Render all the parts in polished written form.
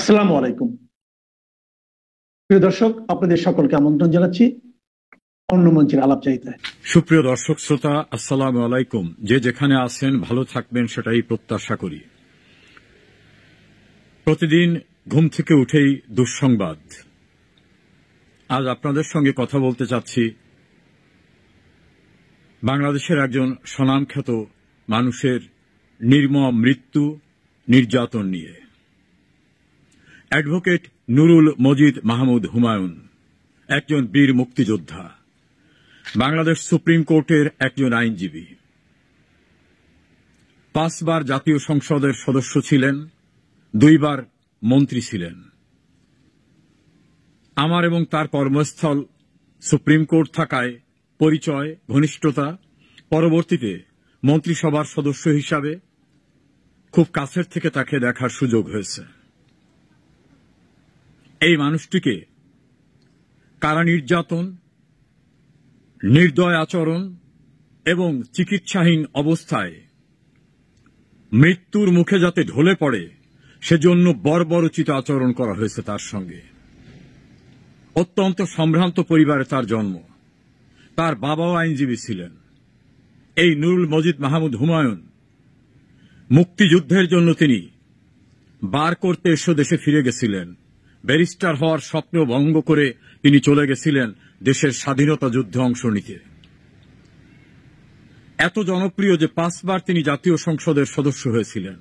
আসসালামু আলাইকুম। প্রিয় দর্শক, আপনাদের সকলকে আমন্ত্রণ জানাচ্ছি অন্য মঞ্চের আলাপচারিতায়। সুপ্রিয় দর্শক শ্রোতা, আসসালামু আলাইকুম। যে যেখানে আছেন ভালো থাকবেন সেটাই প্রত্যাশা করি। প্রতিদিন ঘুম থেকে উঠেই দুঃসংবাদ। আজ আপনাদের সঙ্গে কথা বলতে চাচ্ছি বাংলাদেশের একজন স্বনামখ্যাত মানুষের নির্মম মৃত্যু, নির্যাতন নিয়ে। অ্যাডভোকেট নুরুল মজিদ মাহমুদ হুমায়ুন একজন বীর মুক্তিযোদ্ধা, বাংলাদেশ সুপ্রিম কোর্টের একজন আইনজীবী, 5 বার জাতীয় সংসদের সদস্য ছিলেন, 2 বার মন্ত্রী ছিলেন। আমার এবং তার কর্মস্থল সুপ্রিম কোর্ট থাকায় পরিচয়, ঘনিষ্ঠতা, পরবর্তীতে মন্ত্রিসভার সদস্য হিসাবে খুব কাছের থেকে তাকে দেখার সুযোগ হয়েছে। এই মানুষটিকে কারা নির্যাতন, নির্দয় আচরণ এবং চিকিৎসাহীন অবস্থায় মৃত্যুর মুখে যাতে ঢলে পড়ে সেজন্য বর্বরোচিত আচরণ করা হয়েছে তার সঙ্গে। অত্যন্ত সম্ভ্রান্ত পরিবারে তার জন্ম। তার বাবাও আইনজীবী ছিলেন। এই নুরুল মজিদ মাহমুদ হুমায়ুন মুক্তিযুদ্ধের জন্য তিনি বার করতে এসে দেশে ফিরে গেছিলেন। ব্যারিস্টার হওয়ার স্বপ্ন ভঙ্গ করে তিনি চলে গেছিলেন দেশের স্বাধীনতা যুদ্ধে অংশ নিতে। এত জনপ্রিয় যে 5 বার তিনি জাতীয় সংসদের সদস্য হয়েছিলেন,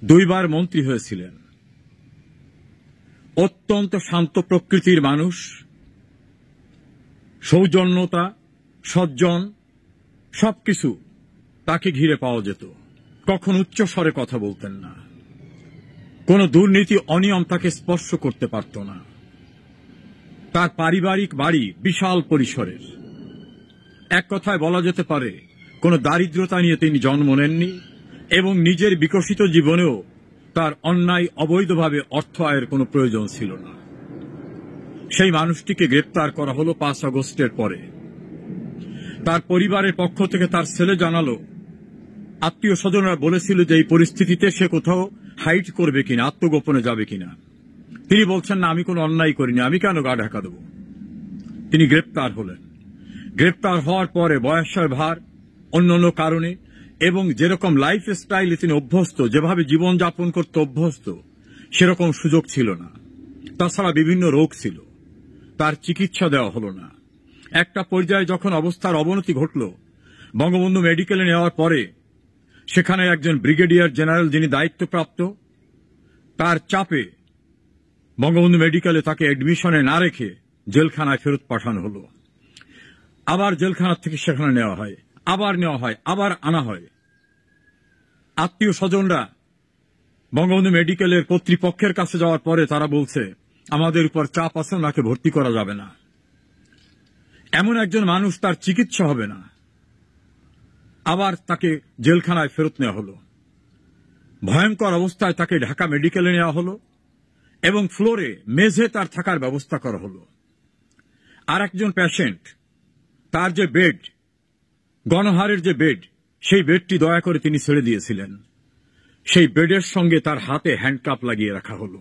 2 বার মন্ত্রী হয়েছিলেন। অত্যন্ত শান্ত প্রকৃতির মানুষ, সৌজন্যতা, সজ্জন সবকিছু তাকে ঘিরে পাওয়া যেত। কখন উচ্চ স্বরে কথা বলতেন না, কোন দুর্নীতি অনিয়ম তাকে স্পর্শ করতে পারত না। তার পারিবারিক বাড়ি বিশাল পরিসরের। এক কথায় বলা যেতে পারে কোন দারিদ্রতা নিয়ে তিনি জন্ম নেননি এবং নিজের বিকশিত জীবনেও তার অন্যায় অবৈধভাবে অর্থ আয়ের কোনো প্রয়োজন ছিল না। সেই মানুষটিকে গ্রেপ্তার করা হলো 5 আগস্টের পরে। তার পরিবারের পক্ষ থেকে তার ছেলে জানালো, আত্মীয় স্বজনরা বলেছিল যে এই পরিস্থিতিতে সে কোথাও হাইড করবে কিনা, আত্মগোপনে যাবে কিনা। তিনি বলছেন, না, আমি কোনো অন্যায় করিনি, আমি কেন গা ঢাকা দেব। তিনি গ্রেপ্তার হলেন। গ্রেপ্তার হওয়ার পরে বয়সের ভার, অন্যান্য কারণে এবং যেরকম লাইফ স্টাইলে তিনি অভ্যস্ত, যেভাবে জীবনযাপন করতে অভ্যস্ত, সেরকম সুযোগ ছিল না। তাছাড়া বিভিন্ন রোগ ছিল, তার চিকিৎসা দেওয়া হলো না। একটা পর্যায়ে যখন অবস্থার অবনতি ঘটল, বঙ্গবন্ধু মেডিকেলে নেওয়ার পরে সেখানে একজন ব্রিগেডিয়ার জেনারেল যিনি দায়িত্বপ্রাপ্ত, তার চাপে বঙ্গবন্ধু মেডিকেলে তাকে অ্যাডমিশনে না রেখে জেলখানায় ফেরত পাঠানো হলো। আবার জেলখানা থেকে সেখানে নেওয়া হয়, আবার নেওয়া হয়, আবার আনা হয়। আত্মীয় স্বজনরা বঙ্গবন্ধু মেডিকেলের কর্তৃপক্ষের কাছে যাওয়ার পরে তারা বলছে, আমাদের উপর চাপ আছে, ওনাকে ভর্তি করা যাবে না। এমন একজন মানুষ, তার চিকিৎসা হবে না, আবার তাকে জেলখানায় ফেরত নেওয়া হলো। ভয়ঙ্কর অবস্থায় তাকে ঢাকা মেডিকেলে নেওয়া হলো এবং ফ্লোরে, মেঝে তার থাকার ব্যবস্থা করা হলো। আর একজন পেশেন্ট, তার যে বেড, গণহারের যে বেড, সেই বেডটি দয়া করে তিনি ছেড়ে দিয়েছিলেন। সেই বেডের সঙ্গে তার হাতে হ্যান্ডকাপ লাগিয়ে রাখা হলো।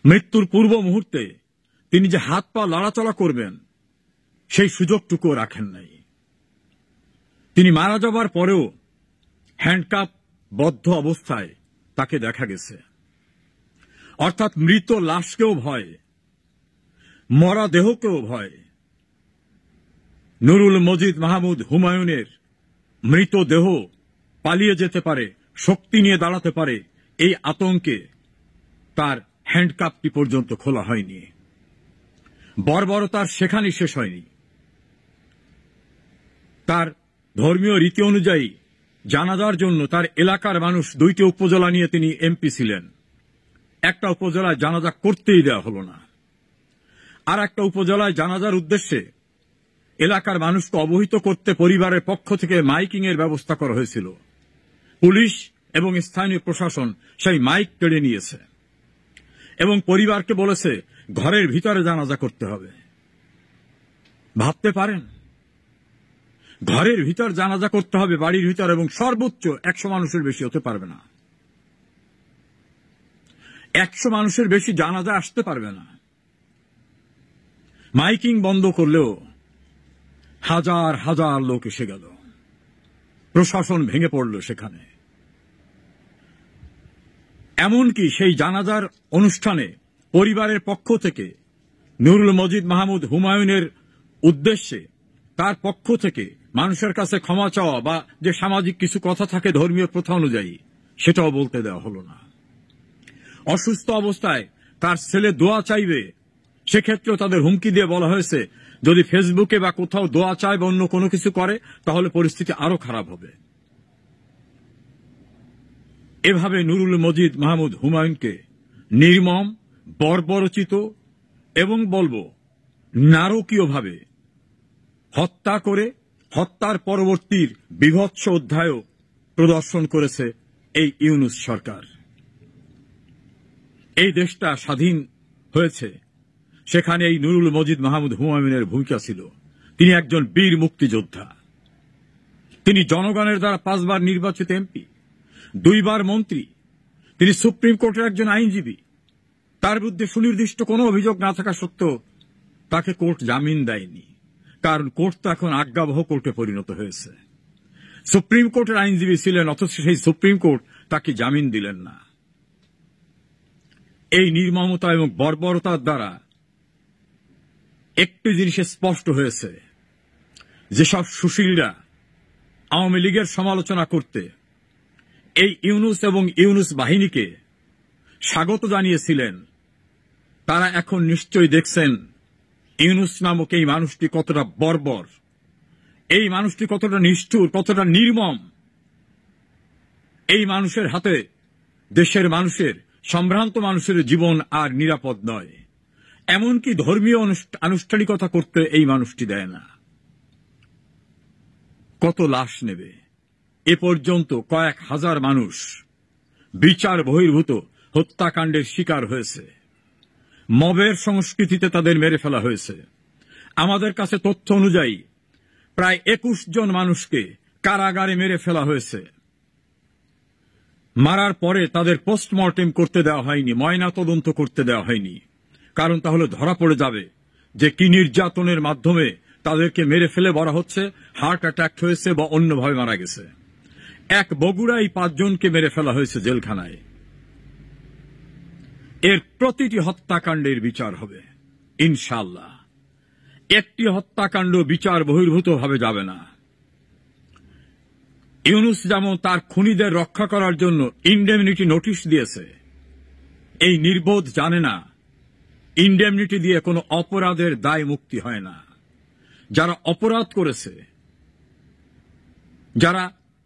মৃত্যুর পূর্ব মুহূর্তে তিনি যে হাত পা লড়াচড়া করবেন সেই সুযোগটুকুও রাখেন নাই। তিনি মারা যাবার পরেও হ্যান্ডকাপ বদ্ধ অবস্থায় তাকে দেখা গেছে। অর্থাৎ মৃত লাশকেও ভয়, মরা দেহকেও ভয়। নুরুল মজিদ মাহমুদ হুমায়ুনের মৃতদেহ পালিয়ে যেতে পারে, শক্তি নিয়ে দাঁড়াতে পারে, এই আতঙ্কে তার হ্যান্ডকাপটি পর্যন্ত খোলা হয়নি। বর্বরতার সেখানেই শেষ হয়নি। তার ধর্মীয় রীতি অনুযায়ী জানাজার জন্য তার এলাকার মানুষ, 2টি উপজেলা নিয়ে তিনি এমপি ছিলেন, একটা উপজেলায় জানাজা করতেই দেওয়া হলো না। আর একটা উপজেলায় জানাজার উদ্দেশ্যে এলাকার মানুষকে অবহিত করতে পরিবারের পক্ষ থেকে মাইকিং এর ব্যবস্থা করা হয়েছিল। পুলিশ এবং স্থানীয় প্রশাসন সেই মাইক কেড়ে নিয়েছে এবং পরিবারকে বলেছে ঘরের ভিতরে জানাজা করতে হবে। ভাবতে পারেন, ঘরের ভিতর জানাজা করতে হবে, বাড়ির ভিতর, এবং সর্বোচ্চ 100 মানুষের বেশি হতে পারবে না। 100 মানুষের বেশি জানাজা আসতে পারবে না। মাইকিং বন্ধ করলেও হাজার হাজার লোক এসে গেল, প্রশাসন ভেঙে পড়ল সেখানে। এমনকি সেই জানাজার অনুষ্ঠানে পরিবারের পক্ষ থেকে নুরুল মজিদ মাহমুদ হুমায়ুনের উদ্দেশ্যে তার পক্ষ থেকে মানুষের কাছে ক্ষমা চাওয়া বা যে সামাজিক কিছু কথা থাকে ধর্মীয় প্রথা অনুযায়ী, সেটাও বলতে দেওয়া হলো না। অসুস্থ অবস্থায় তার ছেলে দোয়া চাইবে, সেক্ষেত্রেও তাদের হুমকি দিয়ে বলা হয়েছে যদি ফেসবুকে বা কোথাও দোয়া চায় বা অন্য কোনো কিছু করে তাহলে পরিস্থিতি আরো খারাপ হবে। এভাবে নুরুল মজিদ মাহমুদ হুমায়ুনকে নির্মম, বর্বরচিত এবং বলবো নারকীয়ভাবে হত্যা করে হত্যার পরবর্তীর বীভৎস অধ্যায়ও প্রদর্শন করেছে এই ইউনূস সরকার। এই দেশটা স্বাধীন হয়েছে, সেখানে এই নুরুল মজিদ মাহমুদ হুমায়ুনের ভূমিকা ছিল। তিনি একজন বীর মুক্তিযোদ্ধা, তিনি জনগণের দ্বারা 5 বার নির্বাচিত এমপি, 2 বার মন্ত্রী, তিনি সুপ্রিম কোর্টের একজন আইনজীবী। তার বিরুদ্ধে সুনির্দিষ্ট কোনো অভিযোগ না থাকা সত্ত্বেও তাকে কোর্ট জামিন দেয়নি, কারণ কোর্ট তো এখন আজ্ঞাবহ কোর্টে পরিণত হয়েছে। সুপ্রিম কোর্টের আইনজীবী ছিলেন, অথচ সেই সুপ্রিম কোর্ট তাকে জামিন দিলেন না। এই নির্মমতা এবং বর্বরতার দ্বারা একটি জিনিস স্পষ্ট হয়েছে, যেসব সুশীলরা আওয়ামী লীগের সমালোচনা করতে এই ইউনূস এবং ইউনূস বাহিনীকে স্বাগত জানিয়েছিলেন, তারা এখন নিশ্চয়ই দেখছেন ইউনূস নামক এই মানুষটি কতটা বর্বর, এই মানুষটি কতটা নিষ্ঠুর, কতটা নির্মম। এই মানুষের হাতে দেশের মানুষের, সম্ভ্রান্ত মানুষের জীবন আর নিরাপদ নয়। এমনকি ধর্মীয় আনুষ্ঠানিকতা করতে এই মানুষটি দেয় না। কত লাশ নেবে? এ পর্যন্ত কয়েক হাজার মানুষ বিচার বহির্ভূত হত্যাকাণ্ডের শিকার হয়েছে। মবের সংস্কৃতিতে তাদের মেরে ফেলা হয়েছে। আমাদের কাছে তথ্য অনুযায়ী প্রায় 21 জন মানুষকে কারাগারে মেরে ফেলা হয়েছে। মারার পরে তাদের পোস্টমর্টেম করতে দেওয়া হয়নি, ময়না তদন্ত করতে দেওয়া হয়নি, কারণ তাহলে ধরা পড়ে যাবে যে কি নির্যাতনের মাধ্যমে তাদেরকে মেরে ফেলে বলা হচ্ছে হার্ট অ্যাটাক হয়েছে বা অন্যভাবে মারা গেছে। এক বগুড়ায় 5 জনকে মেরে ফেলা হয়েছে জেলখানায়। এর প্রতিটি হত্যাকাণ্ডের বিচার হবে ইনশাআল্লাহ। একটি হত্যাকাণ্ড বিচার বহির্ভূত ভাবে যাবে না। ইউনূস যেমন তার খুনিদের রক্ষা করার জন্য ইনডেমনিটি নোটিশ দিয়েছে, এই নির্বোধ জানে না ইনডেমনিটি দিয়ে কোনো অপরাধের দায় মুক্তি হয় না। যারা অপরাধ করেছে, যারা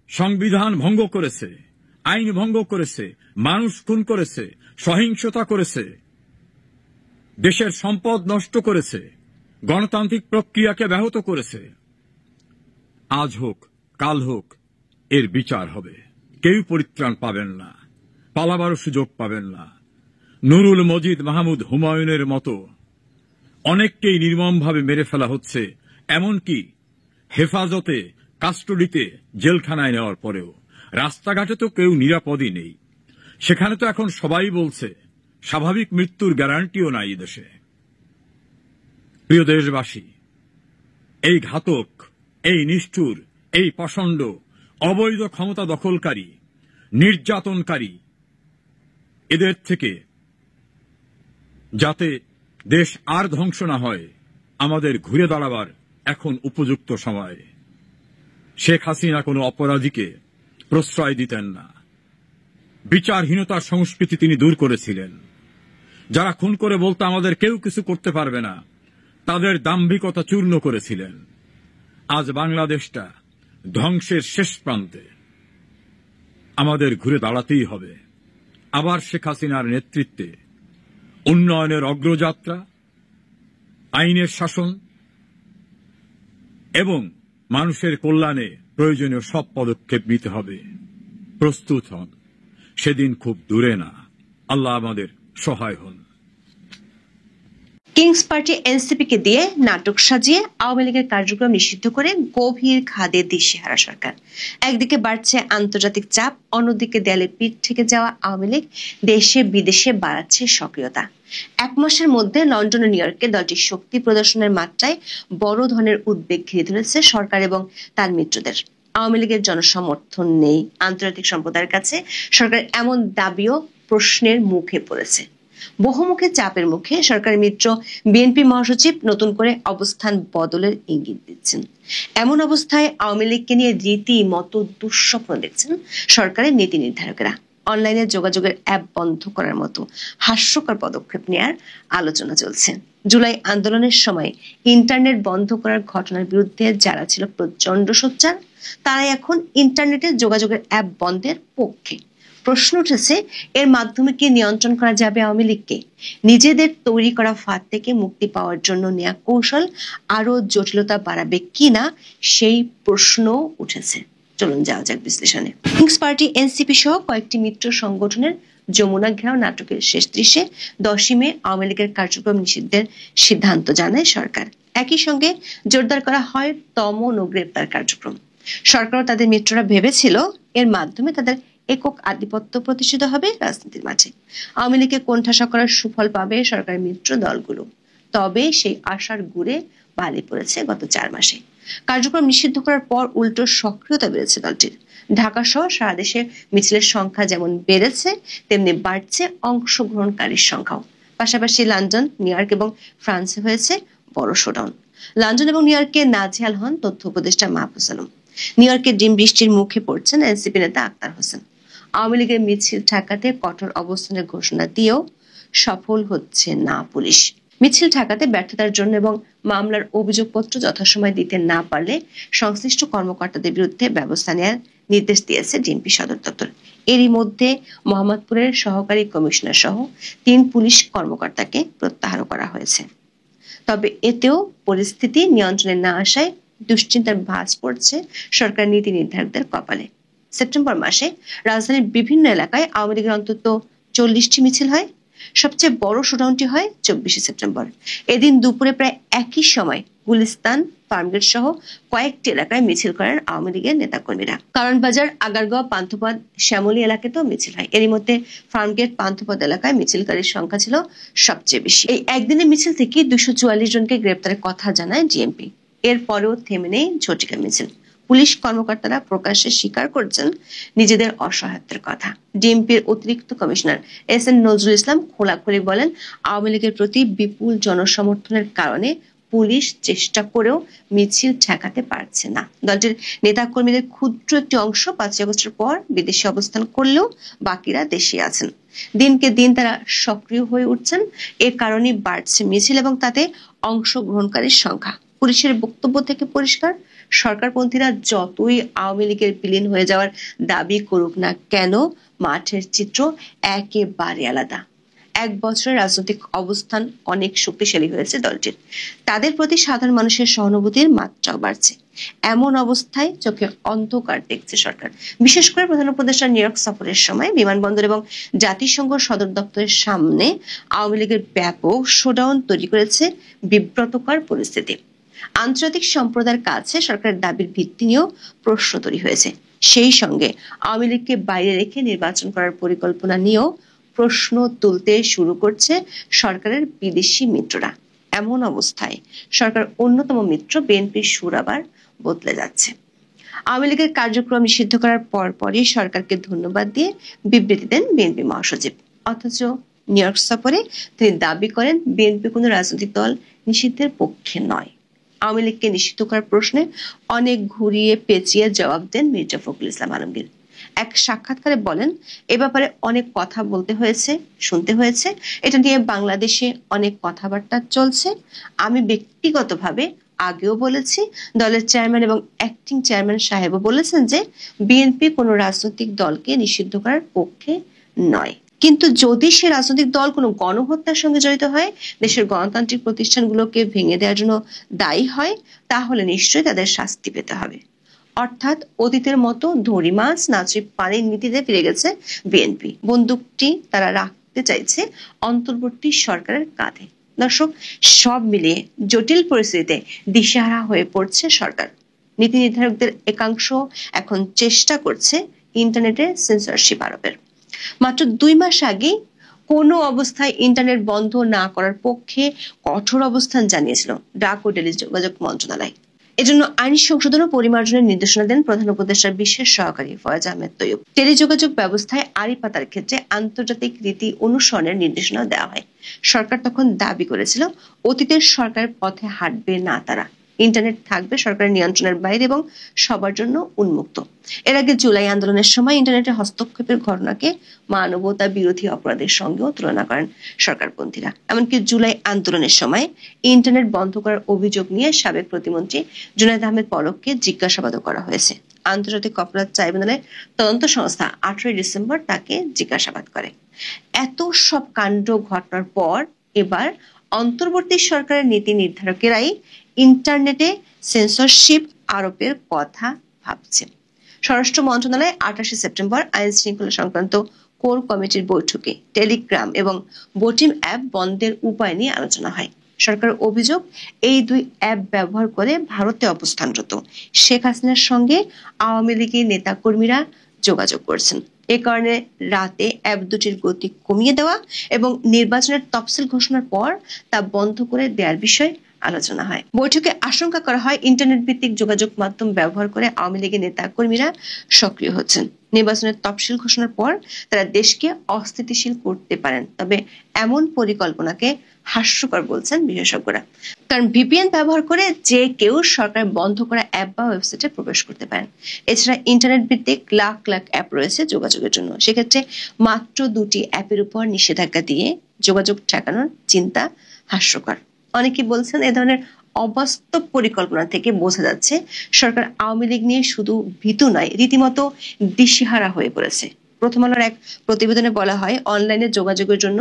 সংবিধান ভঙ্গ করেছে, আইন ভঙ্গ করেছে, মানুষ খুন করেছে, সহিংসতা করেছে, দেশের সম্পদ নষ্ট করেছে, গণতান্ত্রিক প্রক্রিয়াকে ব্যাহত করেছে, আজ হোক কাল হোক এর বিচার হবে। কেউ পরিত্রাণ পাবেন না, পালাবারও সুযোগ পাবেন না। নুরুল মজিদ মাহমুদ হুমায়ুনের মতো অনেককেই নির্মমভাবে মেরে ফেলা হচ্ছে, এমনকি হেফাজতে, কাস্টডিতে, জেলখানায় নেওয়ার পরেও। রাস্তাঘাটে তো কেউ নিরাপদই নেই। সেখানে তো এখন সবাই বলছে স্বাভাবিক মৃত্যুর গ্যারান্টিও নাই দেশে। প্রিয় দেশবাসী, এই ঘাতক, এই নিষ্ঠুর, এই পাষণ্ড, অবৈধ ক্ষমতা দখলকারী, নির্যাতনকারী, এদের থেকে যাতে দেশ আর ধ্বংস না হয়, আমাদের ঘুরে দাঁড়াবার এখন উপযুক্ত সময়। শেখ হাসিনা কোনো অপরাধীকে প্রশ্রয় দিতেন না। বিচারহীনতার সংস্কৃতি তিনি দূর করেছিলেন। যারা খুন করে বলতো আমাদের কেউ কিছু করতে পারবে না, তাদের দাম্ভিকতা চূর্ণ করেছিলেন। আজ বাংলাদেশটা ধ্বংসের শেষ প্রান্তে। আমাদের ঘুরে দাঁড়াতেই হবে। আবার শেখ হাসিনার নেতৃত্বে উন্নয়নের অগ্রযাত্রা, আইনের শাসন এবং মানুষের কল্যাণে প্রয়োজনীয় সব পদক্ষেপ নিতে হবে। প্রস্তুত হন, সেদিন খুব দূরে না। আল্লাহ আমাদের সহায় হন। কিংস পার্টি এনসিপি কে দিয়ে নাটক সাজিয়ে আওয়ামী লীগের কার্যক্রম নিষিদ্ধ করে গভীর খাদে দিশেহারা সরকার। একদিকে বাড়ছে আন্তর্জাতিক চাপ, অন্যদিকে দেয়ালে পিঠ থেকে যাওয়া আওয়ামী লীগ দেশে বিদেশে বাড়াচ্ছে সক্রিয়তা। এক মাসের মধ্যে লন্ডন ও নিউ ইয়র্কে দলটির শক্তি প্রদর্শনের মাত্রায় বড় ধরনের উদ্বেগ ঘিরে ধরেছে সরকার এবং তার মিত্রদের। আওয়ামী লীগের জনসমর্থন নেই, আন্তর্জাতিক সম্প্রদায়ের কাছে সরকার এমন দাবিও প্রশ্নের মুখে পড়েছে। বহুমুখী চাপের মুখে সরকারের মিত্র বিএনপি মহাসচিব নতুন করে অবস্থান বদলের ইঙ্গিত দিচ্ছেন। এমন অবস্থায় আওয়ামী লীগকে নিয়ে রীতিমতো দুঃস্বপ্ন দেখছেন সরকারের নীতি নির্ধারকেরা। অনলাইনে যোগাযোগের অ্যাপ বন্ধ করার মতো হাস্যকর পদক্ষেপ নেয়ার আলোচনা চলছে। জুলাই আন্দোলনের সময় ইন্টারনেট বন্ধ করার ঘটনার বিরুদ্ধে যারা ছিল প্রচন্ড সোচ্চার, তারাই এখন ইন্টারনেটে যোগাযোগের অ্যাপ বন্ধের পক্ষে। প্রশ্ন উঠেছে, এর মাধ্যমে কি নিয়ন্ত্রণ করা যাবে আওয়ামী লীগকে? নিজেদের তৈরি করা ফাঁদ থেকে মুক্তি পাওয়ার জন্য নেয়া কৌশল আরো জটিলতা বাড়াবে কিনা সেই প্রশ্ন উঠেছে। চলুন যাওয়া যাক বিশ্লেষণে। কিংস পার্টি এনসিপি সহ কয়েকটি মিত্র সংগঠনের যমুনা ঘেরাও নাটকের শেষ দৃশ্যে 10ই মে আওয়ামী লীগের কার্যক্রম নিষিদ্ধের সিদ্ধান্ত জানায় সরকার। একই সঙ্গে জোরদার করা হয় দমন ও গ্রেপ্তার কার্যক্রম। সরকার ও তাদের মিত্ররা ভেবেছিল এর মাধ্যমে তাদের একক আধিপত্য প্রতিষ্ঠিত হবে রাজনীতির মাঠে। আওয়ামী লীগকে কোণঠাসা করার সুফল পাবে সরকারের মিত্র দলগুলো। তবে সেই আশার গুড়ে বালি পড়েছে গত 4 মাসে। কার্যক্রম নিষিদ্ধ করার পর উল্টো সক্রিয়তা বেড়েছে দলটির। ঢাকা সহ সারা দেশে মিছিলের সংখ্যা যেমন বেড়েছে, তেমনি বাড়ছে অংশগ্রহণকারীর সংখ্যাও। পাশাপাশি লন্ডন, নিউ ইয়র্ক এবং ফ্রান্সে হয়েছে বড় শোডাউন। লন্ডন এবং নিউ ইয়র্কে নাজেহাল হন তথ্য উপদেষ্টা মাহফুজ আলম। নিউ ইয়র্কে ডিম বৃষ্টির মুখে পড়ছেন এনসিপি নেতা আক্তার হোসেন। আওয়ামী লীগের মিছিল ঠেকাতে কঠোর অবস্থানের ঘোষণা দিয়েও সফল হচ্ছে না পুলিশ। মিছিল ঠেকাতে ব্যর্থতার জন্য এবং মামলার অভিযোগপত্র যথাসময়ে দিতে না পারলে সংশ্লিষ্ট কর্মকর্তাদের বিরুদ্ধে ব্যবস্থা নেওয়ার নির্দেশ দিয়েছে ডিএমপি সদর দপ্তর। এরই মধ্যে মোহাম্মদপুরের সহকারী কমিশনার সহ 3 পুলিশ কর্মকর্তাকে প্রত্যাহার করা হয়েছে। তবে এতেও পরিস্থিতি নিয়ন্ত্রণে না আসায় দুশ্চিন্তার ভাঁজ পড়ছে সরকার নীতি নির্ধারকদের কপালে। সেপ্টেম্বর মাসে রাজধানীর বিভিন্ন এলাকায় আওয়ামী লীগের অন্তত 40টি মিছিল হয়। সবচেয়ে বড় শোডাউনটি হয় 24শে সেপ্টেম্বর। এদিন দুপুরে প্রায় একই সময় গুলিস্তান, ফার্মগেট সহ কয়েকটি এলাকায় মিছিল করেন আওয়ামী লীগের নেতাকর্মীরা। কারণবাজার, আগারগাঁও, পান্থপথ, শ্যামলী এলাকাতেও মিছিল হয়। এরই মধ্যে ফার্মগেট, পান্থপথ এলাকায় মিছিলকারীর সংখ্যা ছিল সবচেয়ে বেশি। এই একদিনের মিছিল থেকে 244 জনকে গ্রেপ্তারের কথা জানায় ডিএমপি। এরপরেও থেমে নেই ঝটিকা মিছিল। পুলিশ কর্মকর্তারা প্রকাশ্যে স্বীকার করছেন নিজেদের অসহায়তার কথা। ডিএমপির অতিরিক্ত commissioner S N Nazrul Islam খোলাখুলি বলেন, আওয়ামী লীগের প্রতি বিপুল জনসমর্থনের কারণে পুলিশ চেষ্টা করেও মিছিল ঠেকাতে পারছে না। দলটির নেতাকর্মীদের ক্ষুদ্র একটি অংশ 5 আগস্টের পর বিদেশে অবস্থান করলেও বাকিরা দেশে আছেন। দিনকে দিন তারা সক্রিয় হয়ে উঠছেন। এর কারণে বাড়ছে মিছিল এবং তাতে অংশগ্রহণকারীর সংখ্যা। পুলিশের বক্তব্য থেকে পরিষ্কার, সরকারপন্থীরা যতই আওয়ামী লীগের বিলীন হয়ে যাওয়ার দাবি করুক না কেন, মাঠের চিত্র একেবারে আলাদা। 1 বছরের রাজনৈতিক অবস্থান অনেক শক্তিশালী হয়েছে দলটির। তাদের প্রতি সাধারণ মানুষের সহানুভূতির মাত্রাও বাড়ছে। এমন অবস্থায় চোখে অন্ধকার দেখছে সরকার। বিশেষ করে প্রধান উপদেষ্টা নিউ ইয়র্ক সফরের সময় বিমানবন্দর এবং জাতিসংঘ সদর দপ্তরের সামনে আওয়ামী লীগের ব্যাপক শোডাউন তৈরি করেছে বিব্রতকর পরিস্থিতি। আন্তর্জাতিক সম্প্রদায়ের কাছে সরকারের দাবির ভিত্তি নিয়েও প্রশ্ন তৈরি হয়েছে। সেই সঙ্গে আওয়ামী লীগকে বাইরে রেখে নির্বাচন করার পরিকল্পনা নিয়েও প্রশ্ন তুলতে শুরু করছে সরকারের বিদেশি মিত্ররা। এমন অবস্থায় সরকার অন্যতম মিত্র বিএনপির সুর আবার বদলে যাচ্ছে। আওয়ামী লীগের কার্যক্রম নিষিদ্ধ করার পরপরই সরকারকে ধন্যবাদ দিয়ে বিবৃতি দেন বিএনপি মহাসচিব। অথচ নিউ ইয়র্ক সফরে তিনি দাবি করেন বিএনপি কোনো রাজনৈতিক দল নিষিদ্ধের পক্ষে নয়। আওয়ামী লীগকে নিষিদ্ধ করার প্রশ্নে অনেক ঘুরিয়ে পেঁচিয়ে জবাব দেন মির্জা ফখরুল ইসলাম আলমগীর। এক সাক্ষাৎকারে বলেন, এ ব্যাপারে অনেক কথা বলতে হয়েছে, শুনতে হয়েছে। এটা নিয়ে বাংলাদেশে অনেক কথাবার্তা চলছে। আমি ব্যক্তিগতভাবে আগেও বলেছি, দলের চেয়ারম্যান এবং অ্যাক্টিং চেয়ারম্যান সাহেবও বলেছেন যে বিএনপি কোনো রাজনৈতিক দলকে নিষিদ্ধ করার পক্ষে নয়। কিন্তু যদি সে রাজনৈতিক দল কোনো গণহত্যার সঙ্গে জড়িত হয়, দেশের গণতান্ত্রিক প্রতিষ্ঠানগুলোকে ভেঙে দেওয়ার জন্য দায়ী হয়, তাহলে নিশ্চয়ই তাদের শাস্তি পেতে হবে। অর্থাৎ অতীতের মতো ধরি মাছ নাচি পানির নীতিতে ফিরে গেছে বিএনপি। বন্দুকটি তারা রাখতে চাইছে অন্তর্বর্তী সরকারের কাঁধে। দর্শক, সব মিলিয়ে জটিল পরিস্থিতিতে দিশেহারা হয়ে পড়ছে সরকার। নীতি নির্ধারকদের একাংশ এখন চেষ্টা করছে ইন্টারনেটে সেন্সরশিপ আরোপের। মাত্র 2 মাস আগে কোনো অবস্থায় ইন্টারনেট বন্ধ না করার পক্ষে কঠোর অবস্থান জানিয়েছিল ডাক ও টেলিযোগাযোগ মন্ত্রণালয়। এজন্য আইন সংশোধন ও পরিমার্জনের নির্দেশনা দেন প্রধান উপদেষ্টার বিশেষ সহকারী ফয়েজ আহমেদ তৈয়ব। টেলিযোগাযোগ ব্যবস্থায় আড়ি পাতার ক্ষেত্রে আন্তর্জাতিক রীতি অনুসরণের নির্দেশনা দেওয়া হয়। সরকার তখন দাবি করেছিল অতীতের সরকারের পথে হাঁটবে না তারা। ইন্টারনেট থাকবে সরকারের নিয়ন্ত্রণের বাইরে এবং সবার জন্য উন্মুক্ত। এর আগে জুলাই আন্দোলনের সময় ইন্টারনেটে হস্তক্ষেপের ঘটনাকে মানবতা বিরোধী অপরাধের সঙ্গেও তুলনা করেন সরকারপন্থীরা। এমনকি জুলাই আন্দোলনের সময় ইন্টারনেট বন্ধ করার অভিযোগ নিয়ে সাবেক প্রতিমন্ত্রী জুনায়েদ আহমেদ পলককে জিজ্ঞাসাবাদও করা হয়েছে। আন্তর্জাতিক অপরাধ ট্রাইব্যুনালের তদন্ত সংস্থা 18 ডিসেম্বর তাকে জিজ্ঞাসাবাদ করে। এত সব কাণ্ড ঘটনার পর এবার অন্তর্বর্তী সরকারের নীতি নির্ধারকেরাই ইন্টারনেটে সেন্সরশিপ আরোপের কথা ভাবছে। স্বরাষ্ট্র মন্ত্রণালয় 28 সেপ্টেম্বর আইন শৃঙ্খলা সংক্রান্ত কোর কমিটির বৈঠকে টেলিগ্রাম এবং বোটিম অ্যাপ বন্ধের উপায় নিয়ে আলোচনা হয়। সরকারের অভিযোগ, এই 2 অ্যাপ ব্যবহার করে ভারতে অবস্থানরত শেখ হাসিনার সঙ্গে আওয়ামী লীগের নেতাকর্মীরা যোগাযোগ করছেন। এ কারণে রাতে অ্যাপ দুটির গতি কমিয়ে দেওয়া এবং নির্বাচনের তফসিল ঘোষণার পর তা বন্ধ করে দেওয়ার বিষয়ে আলোচনা হয়। বৈঠকে আশঙ্কা করা হয় ইন্টারনেট ভিত্তিক যোগাযোগ মাধ্যম ব্যবহার করে আওয়ামী লীগের নেতা কর্মীরা সক্রিয় হচ্ছেন। নির্বাচনের তফসিল ঘোষণার পর তারা দেশকে অস্থিতিশীল করতে পারেন। তবে এমন পরিকল্পনাকে হাস্যকর বলছেন বিশেষজ্ঞরা। কারণ ভিপিএন ব্যবহার করে যে কেউ সরকার বন্ধ করা অ্যাপ বা ওয়েবসাইটে প্রবেশ করতে পারেন। এছাড়া ইন্টারনেট ভিত্তিক লাখ লাখ অ্যাপ রয়েছে যোগাযোগের জন্য। সেক্ষেত্রে মাত্র 2টি অ্যাপের উপর নিষেধাজ্ঞা দিয়ে যোগাযোগ ঠেকানোর চিন্তা হাস্যকর। অনেকে বলছেন এ ধরনের অবাস্তব পরিকল্পনা থেকে বোঝা যাচ্ছে সরকার আওয়ামী লীগ নিয়ে শুধু ভীতু নয়, রীতিমতো দিশেহারা হয়ে পড়েছে। প্রথম আলোর এক প্রতিবেদনে বলা হয়, অনলাইনে যোগাযোগের জন্য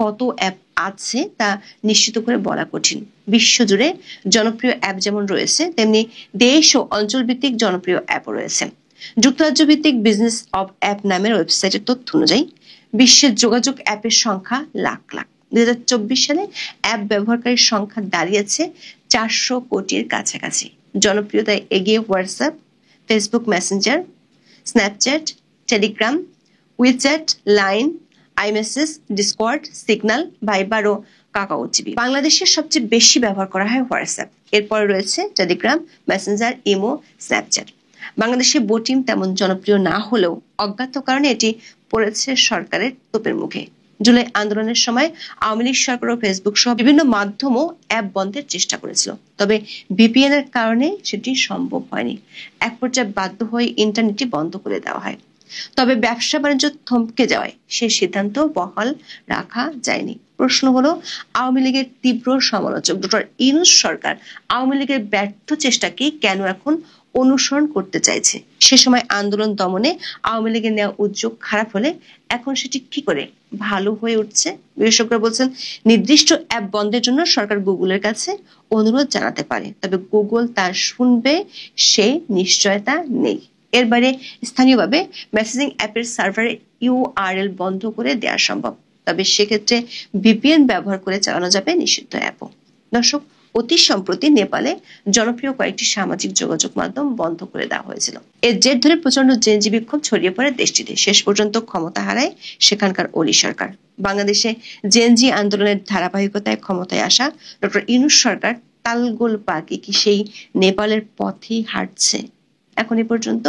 কত অ্যাপ আছে তা নিশ্চিত করে বলা কঠিন। বিশ্বজুড়ে জনপ্রিয় অ্যাপ যেমন রয়েছে, তেমনি দেশ ও অঞ্চল ভিত্তিক জনপ্রিয় অ্যাপও রয়েছে। যুক্তরাজ্য ভিত্তিক বিজনেস অব অ্যাপ নামের ওয়েবসাইটের তথ্য অনুযায়ী বিশ্বের যোগাযোগ অ্যাপের সংখ্যা লাখ লাখ। 2024 সালে অ্যাপ ব্যবহারকারীর সংখ্যা দাঁড়িয়েছে 400 কোটির কাছাকাছি। জনপ্রিয়তায় এগিয়ে WhatsApp, Facebook Messenger, Snapchat, Telegram, WeChat, Line, iMessage, Discord, Signal, Viber ও কাকাওটিভি। বাংলাদেশের সবচেয়ে বেশি ব্যবহার করা হয় হোয়াটসঅ্যাপ, এরপরে রয়েছে টেলিগ্রাম, মেসেঞ্জার, ইমো, স্ন্যাপচ্যাট। বাংলাদেশে বোটিম তেমন জনপ্রিয় না হলেও অজ্ঞাত কারণে এটি পড়েছে সরকারের তোপের মুখে। জুলাই আন্দোলনের সময় আওয়ামী লীগ সরকার ও ফেসবুক সহ বিভিন্ন মাধ্যমও অ্যাপ বন্ধের চেষ্টা করেছিল, তবে ভিপিএন এর কারণে সেটি সম্ভব হয়নি। এক পর্যায়ে বাধ্য হয়ে ইন্টারনেটটি বন্ধ করে দেওয়া হয়। তবে ব্যবসা বাণিজ্য থমকে যাওয়ায় সেই সিদ্ধান্ত বহাল রাখা যায়নি। প্রশ্ন হলো, আওয়ামী লীগের তীব্র সমালোচক ডক্টর ইউনূস সরকার আওয়ামী লীগের ব্যর্থ চেষ্টাকে কেন এখন অনুসরণ করতে চাইছে? সে সময় আন্দোলন দমনে আওয়ামী লীগের নেওয়া উদ্যোগ খারাপ হলে এখন সেটি কি করে ভালো হয়ে উঠছে? বিশেষজ্ঞরা বলছেন, নির্দিষ্ট অ্যাপ বন্ধের জন্য সরকার গুগলের কাছে অনুরোধ জানাতে পারে, তবে গুগল তা শুনবে সে নিশ্চয়তা নেই। এর বাইরে স্থানীয়ভাবে মেসেজিং অ্যাপের সার্ভারের ইউআরএল বন্ধ করে দেওয়া সম্ভব, তবে সেক্ষেত্রে ভিপিএন ব্যবহার করে চালানো যাবে নিষিদ্ধ অ্যাপও। দর্শক, অতি সম্প্রতি নেপালে জনপ্রিয় কয়েকটি সামাজিক যোগাযোগ মাধ্যম বন্ধ করে দেওয়া হয়েছিল। এর জের ধরে প্রচন্ড জেনজি বিক্ষোভ ছড়িয়ে পড়ে দেশটিতে। শেষ পর্যন্ত ক্ষমতা হারায় সেখানকার ওলি সরকার। বাংলাদেশে জেনজি আন্দোলনের ধারাবাহিকতায় ক্ষমতায় আসা ডক্টর ইউনূস সরকার তালগোল পাকিয়ে কি সেই নেপালের পথেই হাঁটছে? এখন এ পর্যন্ত